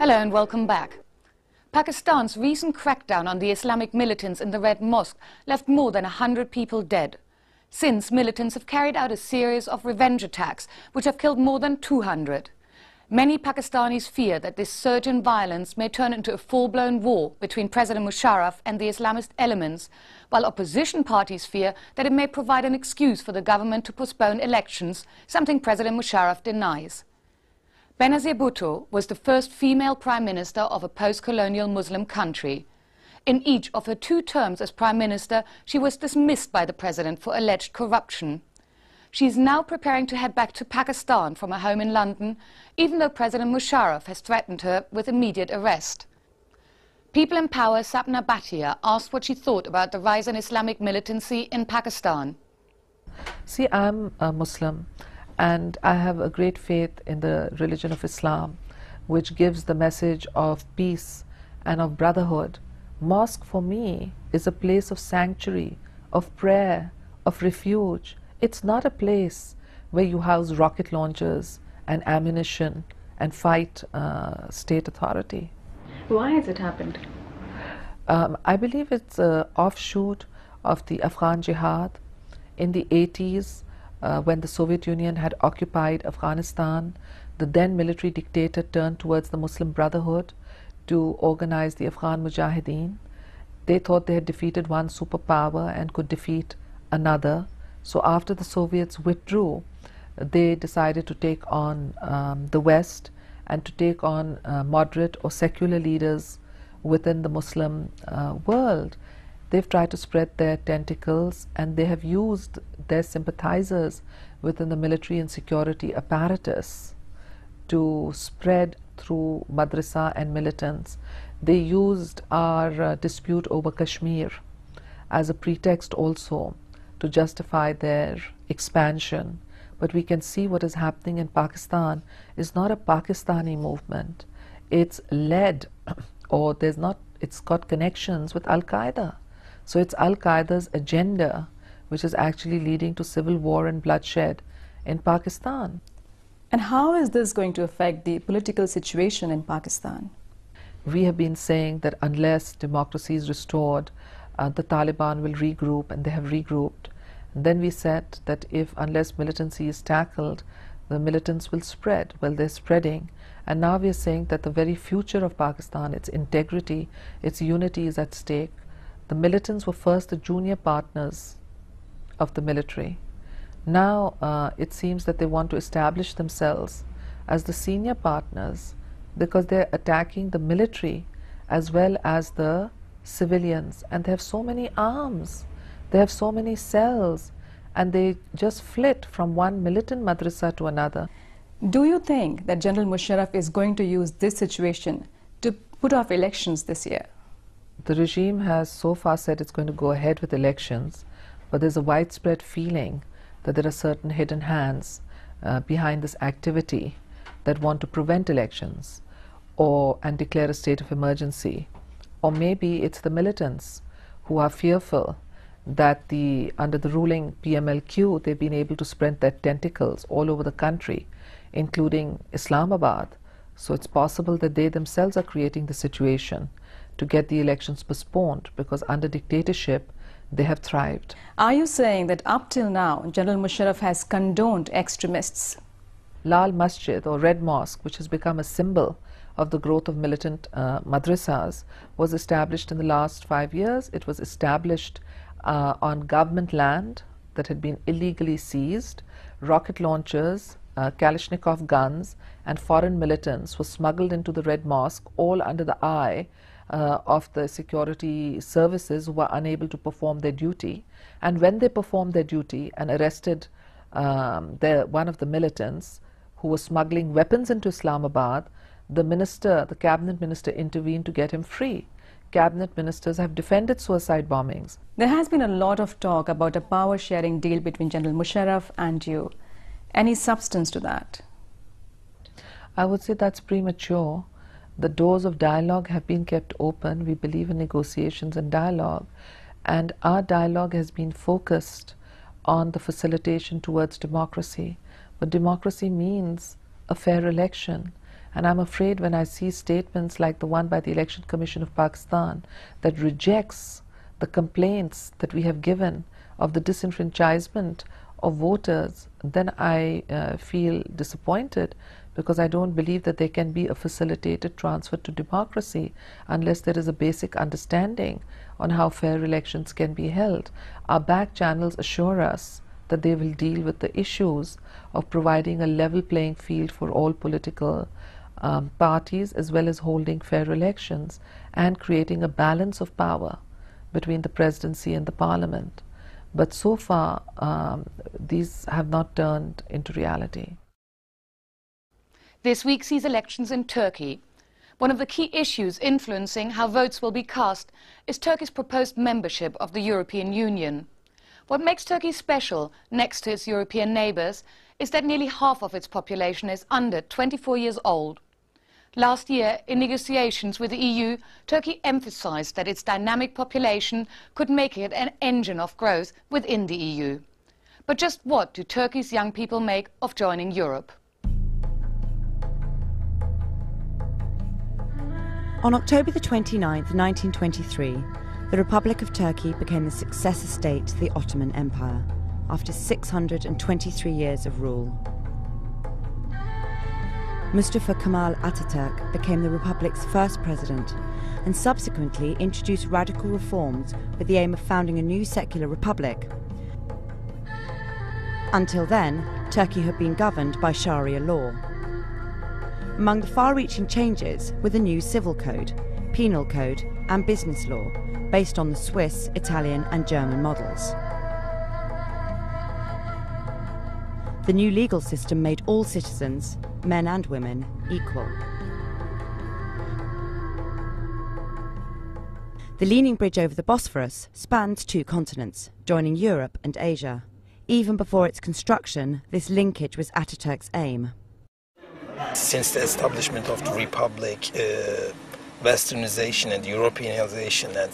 Hello and welcome back. Pakistan's recent crackdown on the Islamic militants in the Red Mosque left more than 100 people dead. Since, militants have carried out a series of revenge attacks which have killed more than 200. Many Pakistanis fear that this surge in violence may turn into a full-blown war between President Musharraf and the Islamist elements, while opposition parties fear that it may provide an excuse for the government to postpone elections, something President Musharraf denies. Benazir Bhutto was the first female prime minister of a post-colonial Muslim country. In each of her 2 terms as prime minister, she was dismissed by the president for alleged corruption. She is now preparing to head back to Pakistan from her home in London, even though President Musharraf has threatened her with immediate arrest. People in Power Sapna Bhatia asked what she thought about the rise in Islamic militancy in Pakistan. See, I'm a Muslim and I have a great faith in the religion of Islam, which gives the message of peace and of brotherhood. Mosque for me is a place of sanctuary, of prayer, of refuge. It's not a place where you house rocket launchers and ammunition and fight state authority. Why has it happened? I believe it's an offshoot of the Afghan jihad. In the 80s, when the Soviet Union had occupied Afghanistan, the then military dictator turned towards the Muslim Brotherhood to organize the Afghan Mujahideen. They thought they had defeated one superpower and could defeat another. So after the Soviets withdrew, they decided to take on the West and to take on moderate or secular leaders within the Muslim world. They've tried to spread their tentacles and they have used their sympathizers within the military and security apparatus to spread through madrasa and militants. They used our dispute over Kashmir as a pretext also to justify their expansion. But we can see what is happening in Pakistan is not a Pakistani movement. It's led, or it's got connections with Al-Qaeda. So it's Al-Qaeda's agenda which is actually leading to civil war and bloodshed in Pakistan. And how is this going to affect the political situation in Pakistan? We have been saying that unless democracy is restored, the Taliban will regroup, and they have regrouped. And then we said that unless militancy is tackled, the militants will spread. Well, they're spreading. And now we are saying that the very future of Pakistan, its integrity, its unity is at stake. The militants were first the junior partners of the military. Now it seems that they want to establish themselves as the senior partners because they're attacking the military as well as the civilians, and they have so many arms, they have so many cells, and they just flit from one militant madrasa to another. Do you think that General Musharraf is going to use this situation to put off elections this year? The regime has so far said it's going to go ahead with elections, but there's a widespread feeling that there are certain hidden hands behind this activity that want to prevent elections and declare a state of emergency. Or maybe it's the militants who are fearful that under the ruling PMLQ, they've been able to spread their tentacles all over the country, including Islamabad. So it's possible that they themselves are creating the situation to get the elections postponed, because under dictatorship they have thrived. Are you saying that up till now General Musharraf has condoned extremists? Lal Masjid, or Red Mosque, which has become a symbol of the growth of militant madrasas, was established in the last 5 years. It was established on government land that had been illegally seized. Rocket launchers, Kalashnikov guns and foreign militants were smuggled into the Red Mosque, all under the eye of the security services, who were unable to perform their duty. And when they performed their duty and arrested one of the militants who was smuggling weapons into Islamabad, the cabinet minister intervened to get him free. Cabinet ministers have defended suicide bombings. There has been a lot of talk about a power-sharing deal between General Musharraf and you. Any substance to that? I would say that's premature. The doors of dialogue have been kept open. We believe in negotiations and dialogue. And our dialogue has been focused on the facilitation towards democracy. But democracy means a fair election. And I'm afraid when I see statements like the one by the Election Commission of Pakistan that rejects the complaints that we have given of the disenfranchisement of voters, then I feel disappointed, because I don't believe that there can be a facilitated transfer to democracy unless there is a basic understanding on how fair elections can be held. Our back channels assure us that they will deal with the issues of providing a level playing field for all political parties, as well as holding fair elections and creating a balance of power between the presidency and the parliament. But so far, these have not turned into reality. This week sees elections in Turkey. One of the key issues influencing how votes will be cast is Turkey's proposed membership of the European Union. What makes Turkey special next to its European neighbours is that nearly half of its population is under 24 years old. Last year, in negotiations with the EU, Turkey emphasised that its dynamic population could make it an engine of growth within the EU. But just what do Turkey's young people make of joining Europe? On October the 29th, 1923, the Republic of Turkey became the successor state to the Ottoman Empire, after 623 years of rule. Mustafa Kemal Atatürk became the Republic's first president and subsequently introduced radical reforms with the aim of founding a new secular republic. Until then, Turkey had been governed by Sharia law. Among the far-reaching changes were the new civil code, penal code and business law, based on the Swiss, Italian and German models. The new legal system made all citizens, men and women, equal. The leaning bridge over the Bosphorus spans 2 continents, joining Europe and Asia. Even before its construction, this linkage was Atatürk's aim. Since the establishment of the Republic, Westernization and Europeanization and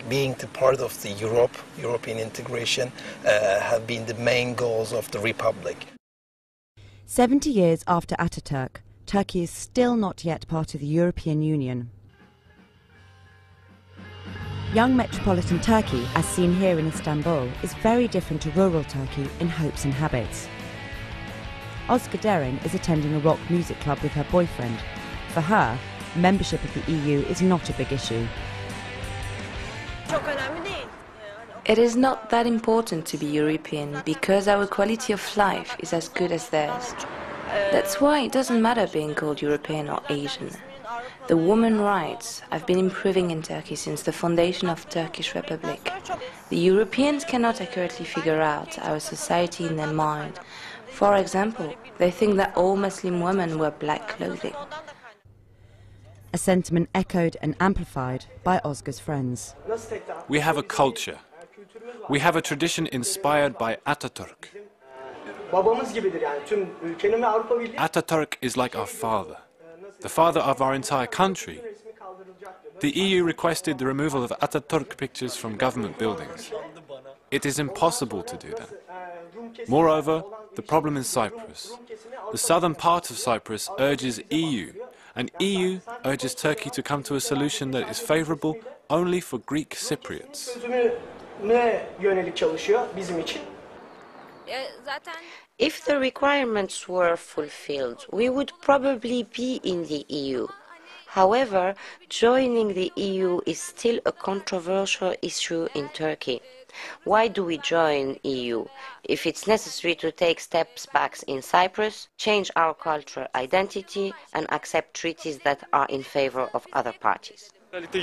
being the part of the European integration have been the main goals of the Republic. 70 years after Atatürk, Turkey is still not yet part of the European Union. Young metropolitan Turkey, as seen here in Istanbul, is very different to rural Turkey in hopes and habits. Özge Dering is attending a rock music club with her boyfriend. For her, membership of the EU is not a big issue. It is not that important to be European because our quality of life is as good as theirs. That's why it doesn't matter being called European or Asian. The women's rights have been improving in Turkey since the foundation of Turkish Republic. The Europeans cannot accurately figure out our society in their mind. For example, they think that all Muslim women wear black clothing. A sentiment echoed and amplified by Özge's friends. We have a culture. We have a tradition inspired by Atatürk. Atatürk is like our father, the father of our entire country. The EU requested the removal of Atatürk pictures from government buildings. It is impossible to do that. Moreover, the problem is Cyprus. The southern part of Cyprus urges EU, and EU urges Turkey to come to a solution that is favourable only for Greek Cypriots. If the requirements were fulfilled, we would probably be in the EU. However, joining the EU is still a controversial issue in Turkey. Why do we join EU? If it's necessary to take steps back in Cyprus, change our cultural identity and accept treaties that are in favor of other parties. It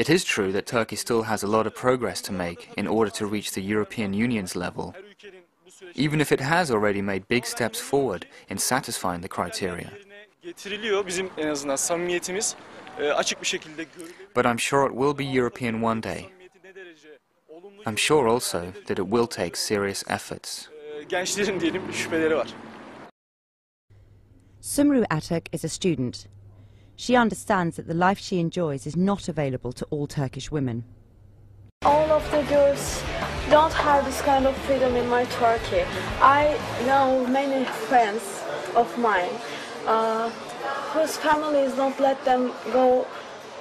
is true that Turkey still has a lot of progress to make in order to reach the European Union's level, even if it has already made big steps forward in satisfying the criteria. But I'm sure it will be European one day. I'm sure also that it will take serious efforts. Sumru Atak is a student. She understands that the life she enjoys is not available to all Turkish women. All of the girls don't have this kind of freedom in my Turkey. I know many friends of mine, whose families don't let them go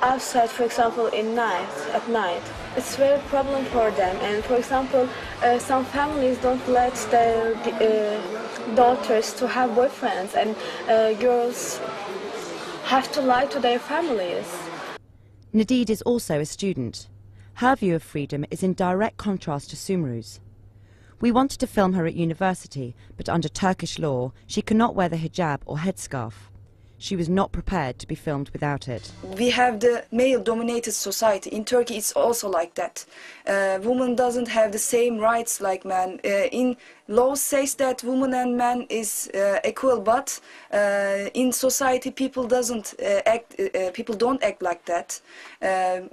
outside, for example, at night. It's a very problem for them. And for example, some families don't let their daughters to have boyfriends, and girls have to lie to their families. Nadid is also a student. Her view of freedom is in direct contrast to Sumru's. We wanted to film her at university, but under Turkish law, she cannot wear the hijab or headscarf. She was not prepared to be filmed without it. We have the male-dominated society. In Turkey, it's also like that. Women doesn't have the same rights like men. In law says that women and men is equal, but in society, people don't act like that.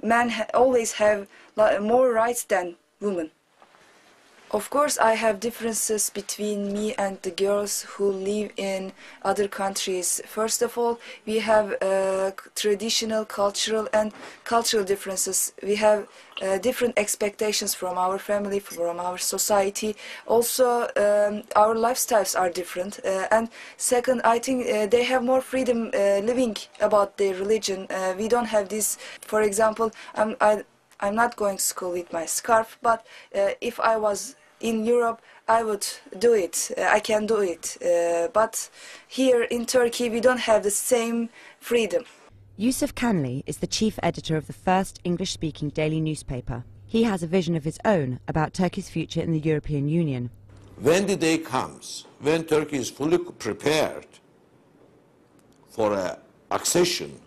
Men always have more rights than women. Of course, I have differences between me and the girls who live in other countries. First of all, we have traditional, cultural differences. We have different expectations from our family, from our society. Also, our lifestyles are different. And second, I think they have more freedom living about their religion. We don't have this. For example, I'm not going to school with my scarf, but if I was in Europe, I would do it. I can do it. But here in Turkey, we don't have the same freedom. Yusuf Kanli is the chief editor of the first English-speaking daily newspaper. He has a vision of his own about Turkey's future in the European Union. When the day comes, when Turkey is fully prepared for accession,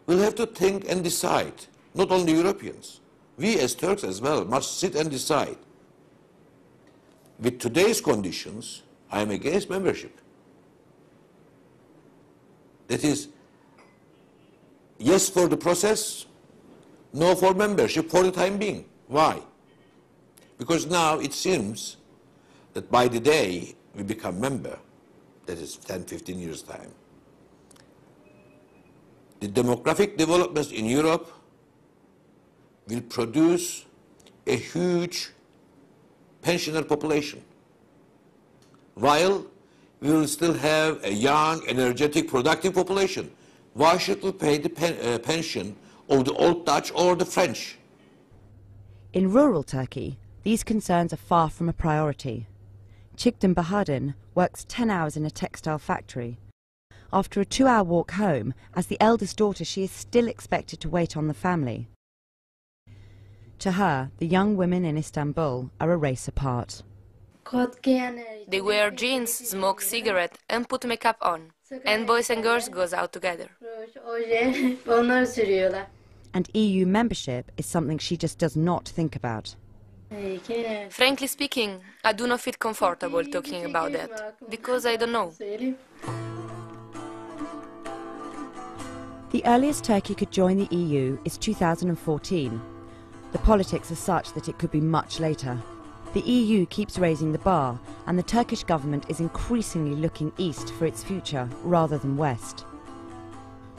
we'll have to think and decide. Not only Europeans, we as Turks as well must sit and decide. With today's conditions, I am against membership. That is, yes for the process, no for membership for the time being. Why? Because now it seems that by the day we become member, that is 10-15 years' time, the demographic developments in Europe will produce a huge pensioner population, while we will still have a young, energetic, productive population. Why should we pay the pension of the old Dutch or the French? In rural Turkey, these concerns are far from a priority. Çikdem Bahadin works 10 hours in a textile factory. After a 2-hour walk home, as the eldest daughter, she is still expected to wait on the family. To her, the young women in Istanbul are a race apart. They wear jeans, smoke cigarette and put makeup on. And boys and girls goes out together. And EU membership is something she just does not think about. Frankly speaking, I do not feel comfortable talking about that, because I don't know. The earliest Turkey could join the EU is 2014. The politics are such that it could be much later. The EU keeps raising the bar, and the Turkish government is increasingly looking east for its future rather than west.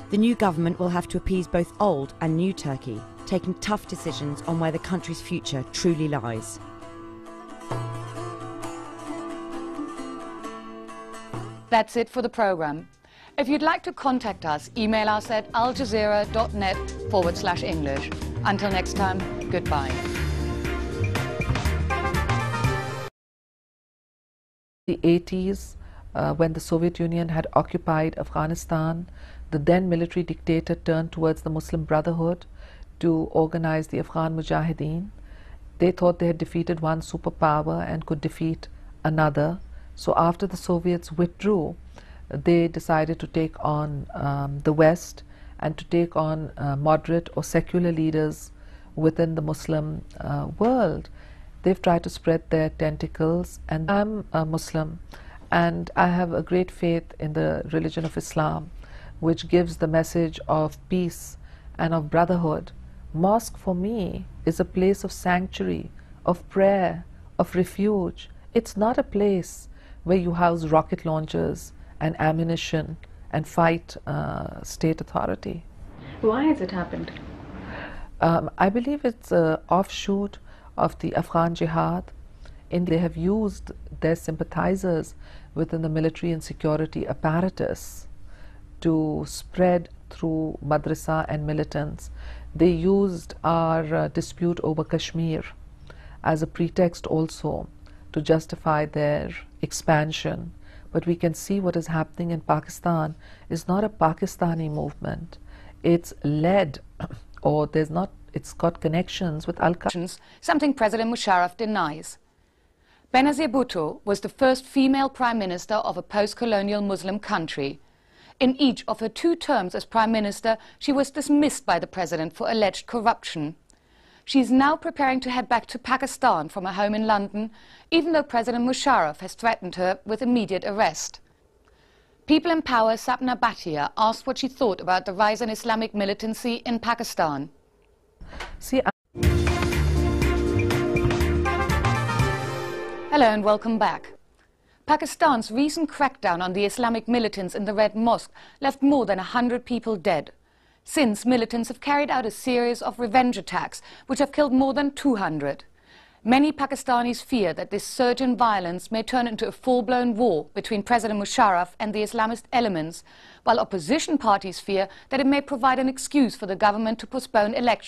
The new government will have to appease both old and new Turkey, taking tough decisions on where the country's future truly lies. That's it for the programme. If you'd like to contact us, email us at aljazeera.net/English. Until next time, goodbye. The 80s, when the Soviet Union had occupied Afghanistan, the then military dictator turned towards the Muslim Brotherhood to organize the Afghan Mujahideen. They thought they had defeated one superpower and could defeat another. So after the Soviets withdrew, they decided to take on the West and to take on moderate or secular leaders within the Muslim world. They've tried to spread their tentacles, and I'm a Muslim and I have a great faith in the religion of Islam, which gives the message of peace and of brotherhood. Mosque for me is a place of sanctuary, of prayer, of refuge. It's not a place where you house rocket launchers and ammunition and fight state authority. Why has it happened? I believe it's an offshoot of the Afghan jihad They have used their sympathizers within the military and security apparatus to spread through madrasa and militants. They used our dispute over Kashmir as a pretext also to justify their expansion. But we can see what is happening in Pakistan is not a Pakistani movement. It's led, or it's got connections with Al-Qaeda. Something President Musharraf denies. Benazir Bhutto was the first female prime minister of a post-colonial Muslim country. In each of her 2 terms as prime minister, she was dismissed by the president for alleged corruption. She is now preparing to head back to Pakistan from her home in London, even though President Musharraf has threatened her with immediate arrest. People in Power Sapna Bhatia asked what she thought about the rise in Islamic militancy in Pakistan. Hello and welcome back. Pakistan's recent crackdown on the Islamic militants in the Red Mosque left more than 100 people dead. Since, militants have carried out a series of revenge attacks which have killed more than 200. Many Pakistanis fear that this surge in violence may turn into a full-blown war between President Musharraf and the Islamist elements, while opposition parties fear that it may provide an excuse for the government to postpone elections.